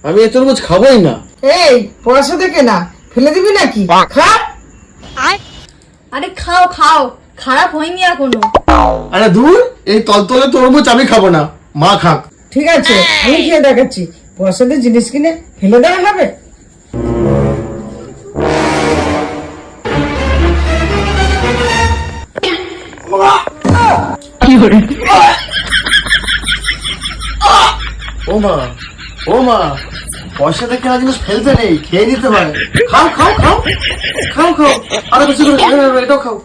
আমি এই তরমুজ খাবোই না। এই পয়সা থেকে না, ফেলে দিবি নাকি? খা। আরে খাও খাও, খারাপ হয়নি এখনো। আরে ধুর, এই তলতলে তরমুজ আমি খাবো না, মা খাক। ঠিক আছে, আমি খেয়ে দেখাচ্ছি। পয়সা দিয়ে জিনিস কিনে ফেলে দেওয়া হবে? ও মা, ও মা, পয়সা থেকে না জিনিস ফেলতে নেই, খেয়ে নিতে হয়। খাও খাও খাও খাও খাও, আরো বেশি করে এটাও খাও।